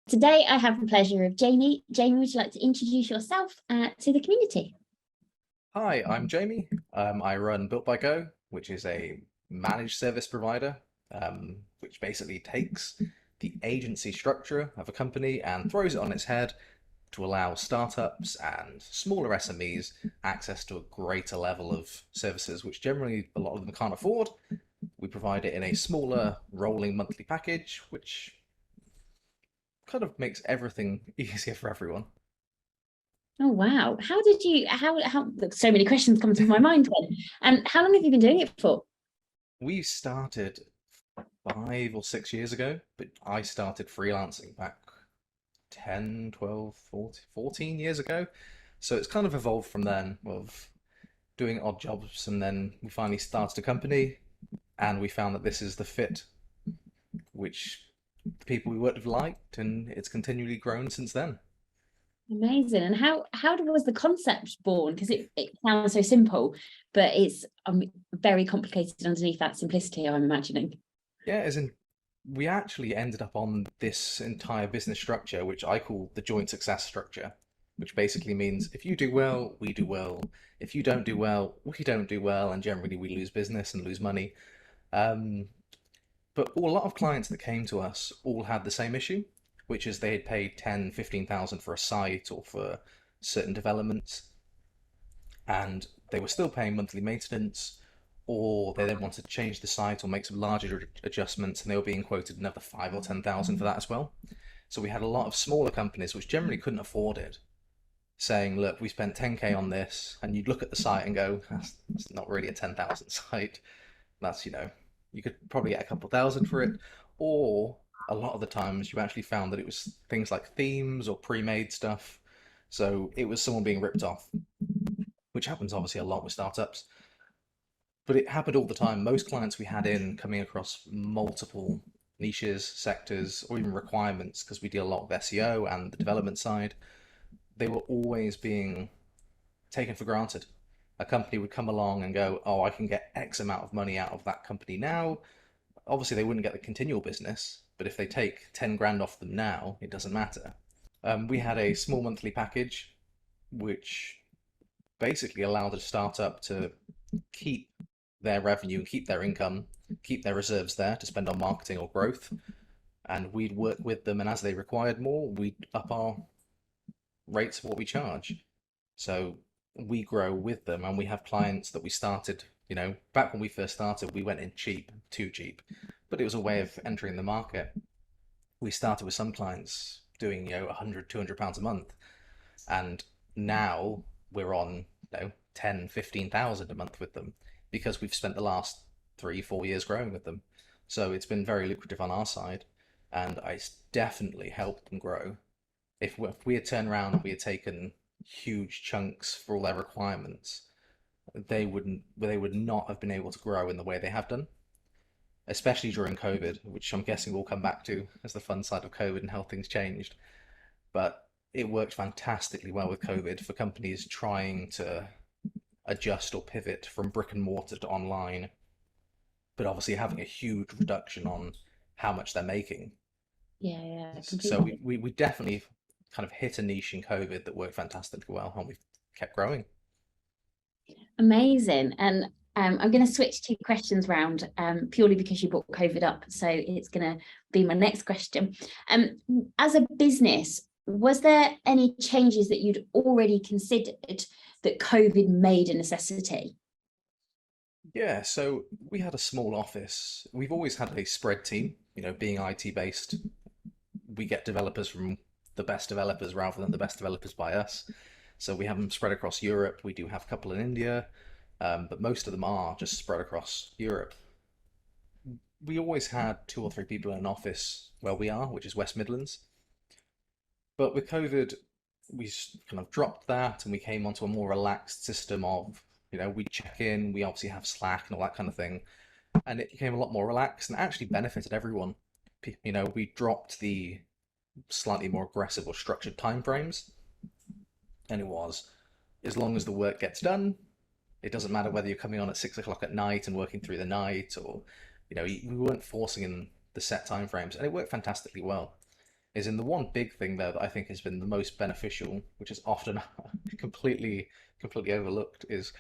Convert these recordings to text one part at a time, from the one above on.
Today, I have the pleasure of Jamie. Jamie, would you like to introduce yourself to the community? Hi, I'm Jamie. I run Built by Go, which is a managed service provider, which basically takes the agency structure of a company and throws it on its head to allow startups and smaller SMEs access to a greater level of services, which generally a lot of them can't afford. We provide it in a smaller rolling monthly package, which kind of makes everything easier for everyone. Oh wow! How did you? How? Look, so many questions come to my mind. Then, and how long have you been doing it for? We started 5 or 6 years ago, but I started freelancing back 10, 12, 14 years ago. So it's kind of evolved from then of doing odd jobs. And then we finally started a company and we found that this is the fit which the people we worked with liked. And it's continually grown since then. Amazing! And how was the concept born? Because it sounds so simple, but it's very complicated underneath that simplicity, I'm imagining. Yeah, as in, we actually ended up on this entire business structure, which I call the joint success structure, which basically means if you do well, we do well. If you don't do well, we don't do well, and generally we lose business and lose money. Um, but a lot of clients that came to us all had the same issue, which is they had paid 10, 15,000 for a site or for certain developments, and they were still paying monthly maintenance, or they then wanted to change the site or make some larger adjustments, and they were being quoted another 5 or 10,000 for that as well. So we had a lot of smaller companies which generally couldn't afford it, saying, "Look, we spent 10K on this," and you'd look at the site and go, "That's not really a 10,000 site. That's you could probably get a couple thousand for it." Or a lot of the times you actually found that it was things like themes or pre-made stuff. So it was someone being ripped off, which happens obviously a lot with startups. But it happened all the time. Most clients we had in coming across multiple niches, sectors, or even requirements, because we deal a lot with SEO and the development side, they were always being taken for granted. A company would come along and go, "Oh, I can get X amount of money out of that company now." Obviously, they wouldn't get the continual business, but if they take 10 grand off them now, it doesn't matter. We had a small monthly package, which basically allowed a startup to keep their revenue and keep their income, keep their reserves there to spend on marketing or growth. And we'd work with them, and as they required more, we'd up our rates of what we charge. So we grow with them, and we have clients that we started, back when we first started, we went in cheap, too cheap, but it was a way of entering the market. We started with some clients doing, 100, £200 a month, and now we're on, 10, 15,000 a month with them because we've spent the last 3, 4 years growing with them. So it's been very lucrative on our side, and it's definitely helped them grow. If we had turned around and we had taken huge chunks for all their requirements, they would not have been able to grow in the way they have done, especially during COVID, which I'm guessing we'll come back to as the fun side of COVID and how things changed. But it worked fantastically well with COVID for companies trying to adjust or pivot from brick and mortar to online, but obviously having a huge reduction on how much they're making. Yeah, yeah, So we, completely. we, we definitely kind of hit a niche in COVID that worked fantastically well, and we've kept growing. Amazing. And I'm going to switch two questions round purely because you brought COVID up. So it's going to be my next question. As a business, was there any changes that you'd already considered that COVID made a necessity? Yeah, so we had a small office. We've always had a spread team, being IT based. We get developers from the best developers rather than the best developers by us. So we have them spread across Europe. We do have a couple in India, but most of them are just spread across Europe. We always had 2 or 3 people in an office where we are, which is West Midlands. But with COVID, we kind of dropped that and we came onto a more relaxed system of, we check in, we obviously have Slack and all that kind of thing. And it became a lot more relaxed and actually benefited everyone. We dropped the slightly more aggressive or structured timeframes. And it was, as long as the work gets done, it doesn't matter whether you're coming on at 6 o'clock at night and working through the night, or we weren't forcing in the set timeframes, and it worked fantastically well. is in the one big thing there that I think has been the most beneficial, which is often completely overlooked, is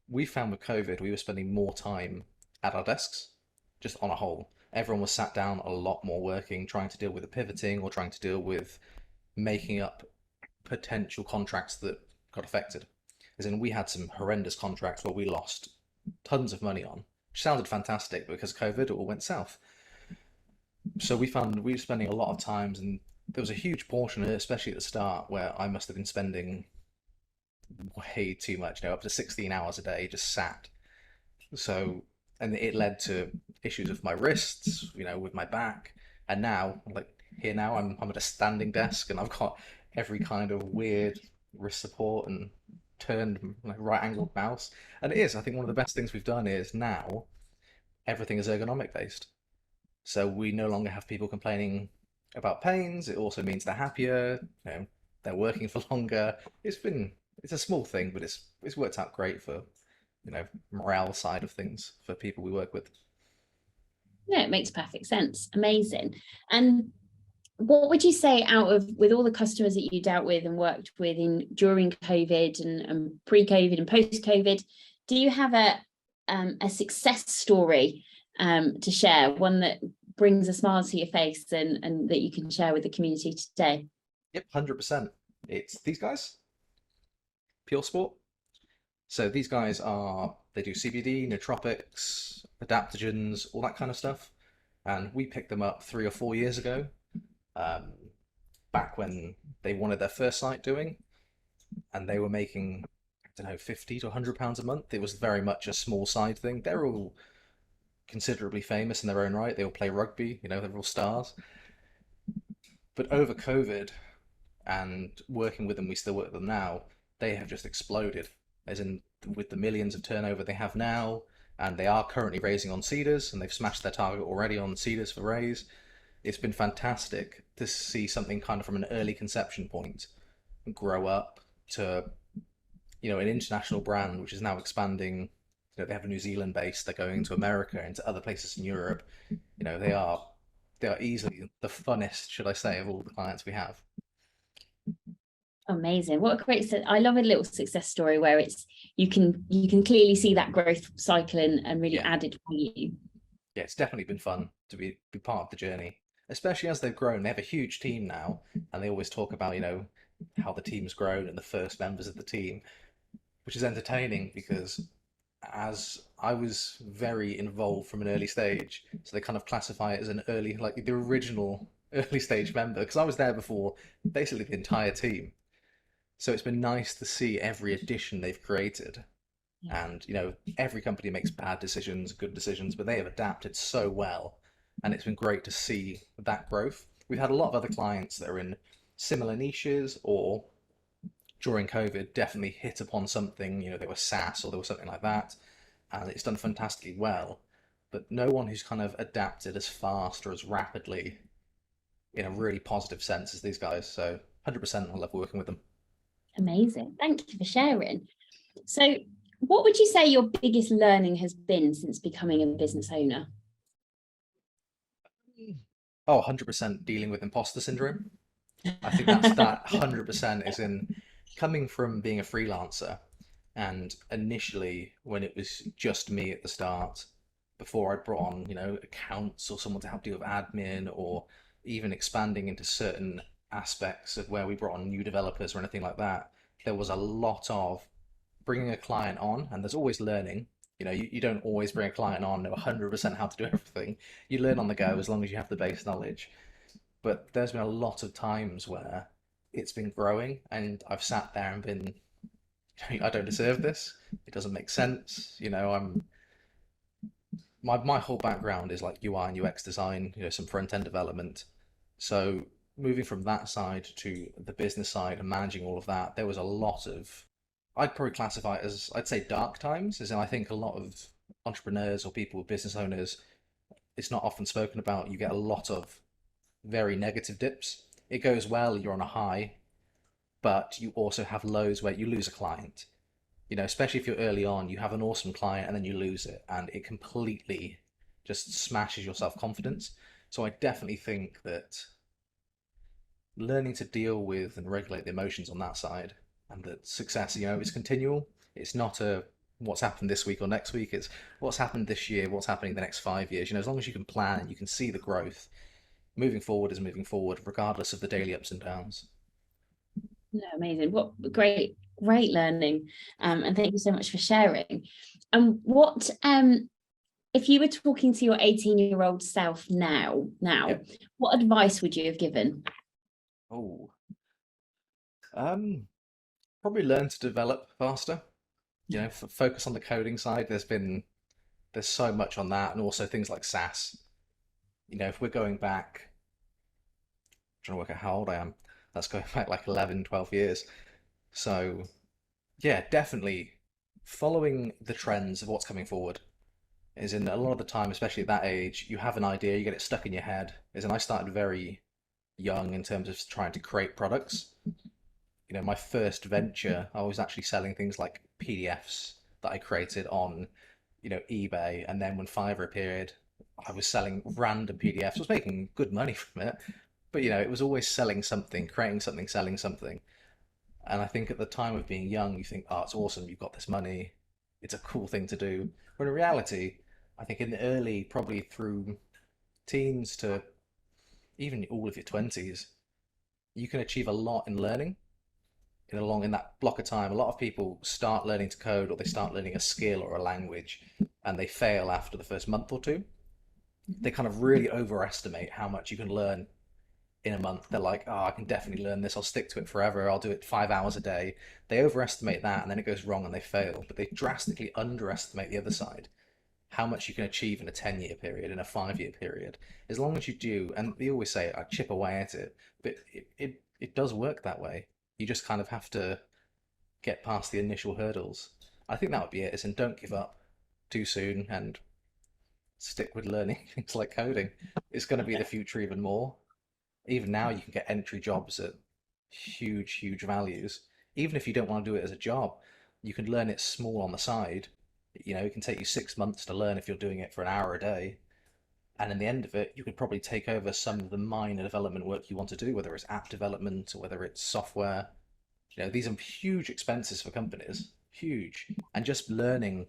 we found with COVID we were spending more time at our desks, just on a whole. Everyone was sat down a lot more working, trying to deal with the pivoting or trying to deal with making up potential contracts that got affected. As in, we had some horrendous contracts where we lost tons of money on, which sounded fantastic because COVID it all went south. So we found we were spending a lot of times, and there was a huge portion, especially at the start, where I must have been spending way too much, up to 16 hours a day just sat. So, and it led to issues with my wrists, with my back. And now, like here now, I'm at a standing desk and I've got every kind of weird wrist support and turned like right angled mouse. And it is, I think one of the best things we've done is now everything is ergonomic based. So we no longer have people complaining about pains. It also means they're happier, they're working for longer. It's a small thing, but it's worked out great for, morale side of things for people we work with. Yeah, it makes perfect sense. Amazing. And what would you say with all the customers that you dealt with and worked with during COVID and pre-COVID and post-COVID, do you have a success story to share, one that brings a smile to your face and that you can share with the community today? Yep, 100%. It's these guys, Pure Sport. So these guys they do CBD, nootropics, adaptogens, all that kind of stuff. And we picked them up 3 or 4 years ago, um, back when they wanted their first site doing, and they were making, I don't know, 50 to £100 a month. It was very much a small side thing. They're all considerably famous in their own right. They all play rugby, they're all stars. But over COVID and working with them, we still work with them now, they have just exploded, as in with the millions of turnover they have now, and they are currently raising on Seedrs, and they've smashed their target already on Seedrs for raise. It's been fantastic to see something kind of from an early conception point grow up to, an international brand, which is now expanding. They have a New Zealand base, they're going to America, into other places in Europe. They are easily the funnest, should I say, of all the clients we have. Amazing. What a great I love a little success story where you can clearly see that growth cycle and really added value. Yeah, it's definitely been fun to be part of the journey, especially as they've grown. They have a huge team now, and they always talk about, how the team's grown and the first members of the team, which is entertaining because as I was very involved from an early stage, so they kind of classify it as an early, like the original early stage member, because I was there before basically the entire team. So it's been nice to see every addition they've created. And, every company makes bad decisions, good decisions, but they have adapted so well. And it's been great to see that growth. We've had a lot of other clients that are in similar niches or during COVID definitely hit upon something, they were SaaS or there was something like that. And it's done fantastically well. But no one who's kind of adapted as fast or as rapidly in a really positive sense as these guys. So 100% I love working with them. Amazing. Thank you for sharing. So what would you say your biggest learning has been since becoming a business owner? Oh, 100% dealing with imposter syndrome. I think that 100% is in coming from being a freelancer. And initially, when it was just me at the start, before I brought on, accounts or someone to help deal with admin, or even expanding into certain aspects of where we brought on new developers or anything like that, there was a lot of bringing a client on, and there's always learning. You don't always bring a client on know 100% how to do everything. You learn on the go as long as you have the base knowledge. But there's been a lot of times where it's been growing, and I've sat there and been, I don't deserve this. It doesn't make sense. My whole background is like UI and UX design, some front end development. So moving from that side to the business side and managing all of that, there was a lot of, I'd probably classify it as, I'd say, dark times, as in I think a lot of entrepreneurs or people, business owners, it's not often spoken about. You get a lot of very negative dips. It goes well, you're on a high, but you also have lows where you lose a client. Especially if you're early on, you have an awesome client and then you lose it, and it completely just smashes your self-confidence. So I definitely think that learning to deal with and regulate the emotions on that side, and that success, is continual. It's not a what's happened this week or next week. It's what's happened this year, what's happening the next 5 years. As long as you can plan and you can see the growth, moving forward is moving forward, regardless of the daily ups and downs. No, amazing. What great learning. And thank you so much for sharing. And what if you were talking to your 18-year-old self now, Yep. what advice would you have given? Oh, probably learn to develop faster. Focus on the coding side. There's so much on that, and also things like SaaS. If we're going back, trying to work out how old I am, that's going back like 11, 12 years. So yeah, definitely following the trends of what's coming forward. Is in a lot of the time, especially at that age, you have an idea, you get it stuck in your head. Is in I started very young in terms of trying to create products. My first venture, I was actually selling things like PDFs that I created on, eBay, and then when Fiverr appeared, I was selling random PDFs. I was making good money from it, but it was always selling something, creating something, selling something. And I think at the time of being young, you think, oh, it's awesome, you've got this money, it's a cool thing to do. But in reality, I think in the early, probably through teens to even all of your 20s, you can achieve a lot in learning in that block of time. A lot of people start learning to code or they start learning a skill or a language and they fail after the first month or two. They kind of really overestimate how much you can learn in a month. They're like, oh, I can definitely learn this. I'll stick to it forever. I'll do it 5 hours a day. They overestimate that and then it goes wrong and they fail. But they drastically underestimate the other side. How much you can achieve in a 10-year period, in a 5-year period. As long as you do, and they always say, I chip away at it, but it does work that way. You just kind of have to get past the initial hurdles. I think that would be it, is and don't give up too soon and stick with learning things like coding. It's going to be the future even more. Even now, you can get entry jobs at huge, huge values. Even if you don't want to do it as a job, you can learn it small on the side. It can take you 6 months to learn if you're doing it for an hour a day. And in the end of it, you could probably take over some of the minor development work you want to do, whether it's app development or whether it's software. These are huge expenses for companies, huge. And just learning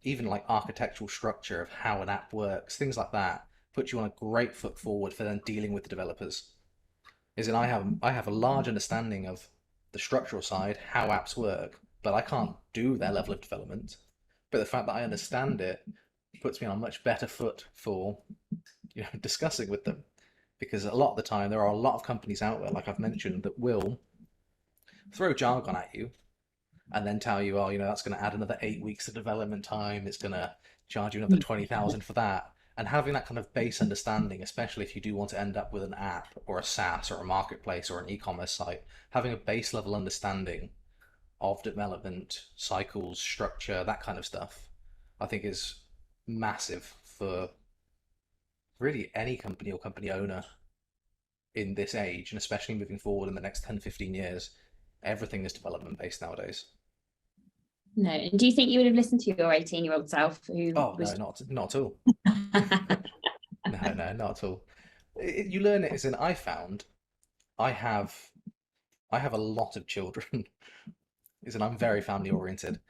even like architectural structure of how an app works, things like that, puts you on a great foot forward for then dealing with the developers. Is in I have a large understanding of the structural side, how apps work, but I can't do their level of development. But the fact that I understand it puts me on a much better foot for discussing with them, because a lot of the time there are a lot of companies out there, like I've mentioned, that will throw jargon at you and then tell you, oh, that's going to add another 8 weeks of development time. It's going to charge you another 20,000 for that. And having that kind of base understanding, especially if you do want to end up with an app or a SaaS or a marketplace or an e-commerce site, having a base level understanding of development cycles, structure, that kind of stuff, I think is massive for really any company or company owner in this age, and especially moving forward in the next 10, 15 years. Everything is development based nowadays. No. And do you think you would have listened to your 18-year-old self who Oh, no, was not at all. No, no, not at all. You learn it as in I found I have I have a lot of children, as in I'm very family oriented,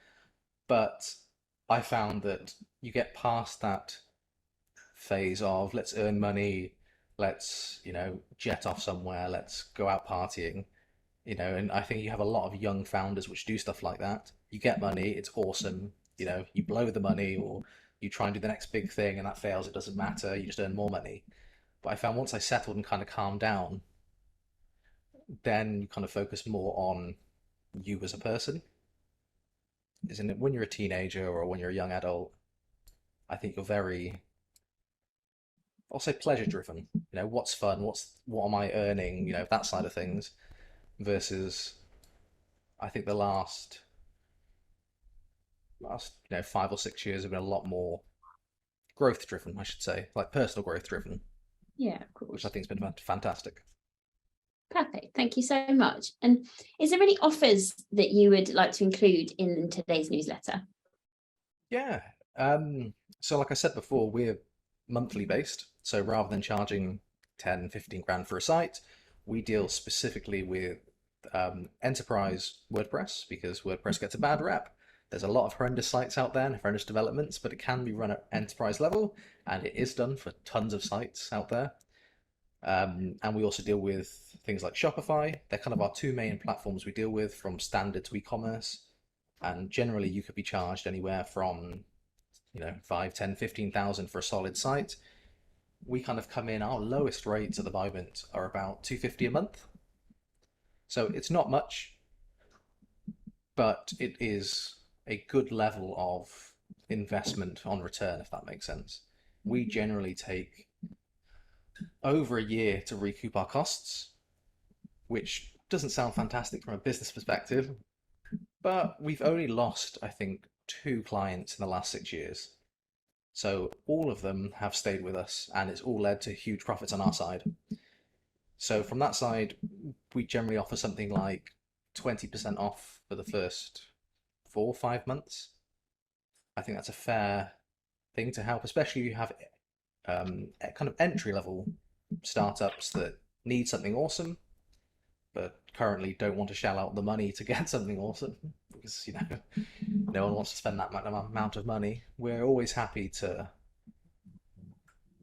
but I found that you get past that phase of let's earn money, let's, jet off somewhere, let's go out partying, and I think you have a lot of young founders which do stuff like that. You get money, it's awesome, you blow the money or you try and do the next big thing and that fails, it doesn't matter, you just earn more money. But I found once I settled and kind of calmed down, then you kind of focus more on you as a person. Isn't it when you're a teenager or when you're a young adult, I think you're very, I'll say pleasure driven. What's fun? What am I earning? That side of things. Versus, I think the last 5 or 6 years have been a lot more growth driven. I should say, like personal growth driven, yeah, of which I course. think has been fantastic. Perfect. Thank you so much. And is there any offers that you would like to include in today's newsletter? Yeah. So like I said before, we're monthly based. So rather than charging 10, 15 grand for a site, we deal specifically with enterprise WordPress because WordPress gets a bad rep. There's a lot of horrendous sites out there and horrendous developments, but it can be run at enterprise level, and it is done for tons of sites out there. And we also deal with things like Shopify. They're kind of our two main platforms we deal with, from standard to e-commerce. And generally you could be charged anywhere from, 5, 10, 15,000 for a solid site. We kind of come in, our lowest rates at the moment are about 250 a month. So it's not much, but it is a good level of investment on return, if that makes sense. We generally take over a year to recoup our costs, which doesn't sound fantastic from a business perspective, but we've only lost, I think, 2 clients in the last 6 years. So all of them have stayed with us, and it's all led to huge profits on our side. So from that side, we generally offer something like 20% off for the first 4 or 5 months. I think that's a fair thing to help, especially if you have kind of entry-level startups that need something awesome, but currently don't want to shell out the money to get something awesome because, no one wants to spend that amount of money. We're always happy to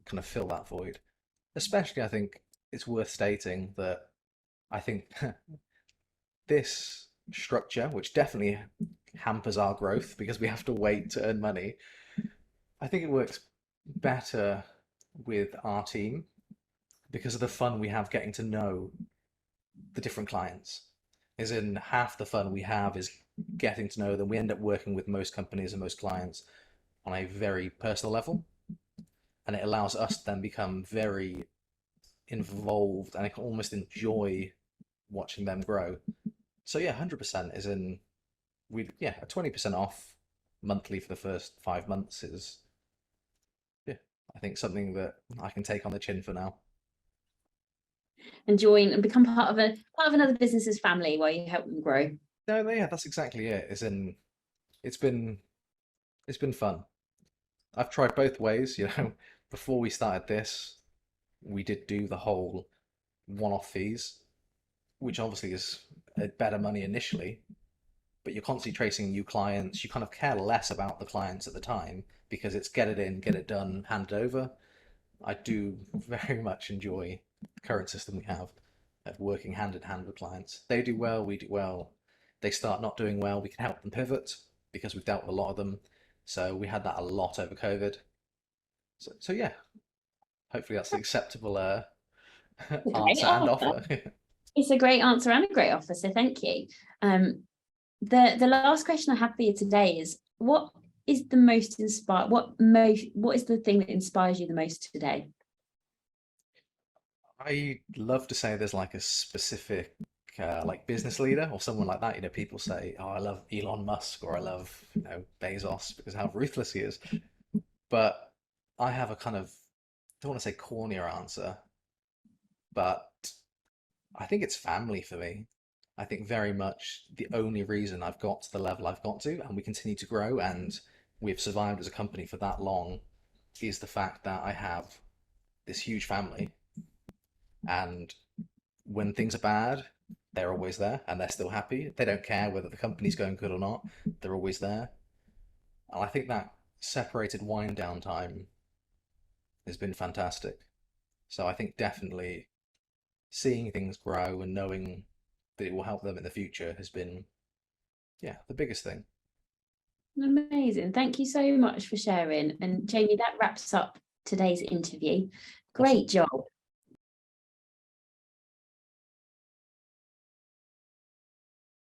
kind of fill that void. Especially, I think it's worth stating that I think this structure, which definitely hampers our growth because we have to wait to earn money, I think it works better with our team because of the fun we have getting to know the different clients. As in, half the fun we have is getting to know them. We end up working with most companies and most clients on a very personal level, and it allows us to then become very involved, and I can almost enjoy watching them grow. So yeah, 100% is in, a 20% off monthly for the first 5 months is, I think something that I can take on the chin for now. And join and become part of another business's family while you help them grow. No, yeah, that's exactly it. It's been fun. I've tried both ways, Before we started this, we did do the whole one-off fees, which obviously is better money initially, but you're constantly chasing new clients. You kind of care less about the clients at the time because it's get it in, get it done, hand it over. I do very much enjoy the current system we have of working hand in hand with clients. They do well, we do well. They start not doing well, we can help them pivot because we've dealt with a lot of them. So we had that a lot over COVID. So yeah, hopefully that's an acceptable answer and offer. It's a great answer and a great offer, so thank you. The last question I have for you today is, what is the most inspired? What is the thing that inspires you the most today? I love to say there's like a specific like business leader or someone like that. People say, "Oh, I love Elon Musk," or "I love Bezos because how ruthless he is." But I have a kind of, I don't want to say cornier answer, but I think it's family for me. I think very much the only reason I've got to the level I've got to, and we continue to grow, and we've survived as a company for that long, is the fact that I have this huge family. And when things are bad, they're always there and they're still happy. They don't care whether the company's going good or not. They're always there. And I think that separated wind down time has been fantastic. So I think definitely seeing things grow and knowing that it will help them in the future has been, the biggest thing. Amazing. Thank you so much for sharing. And Jamie, that wraps up today's interview. Great job.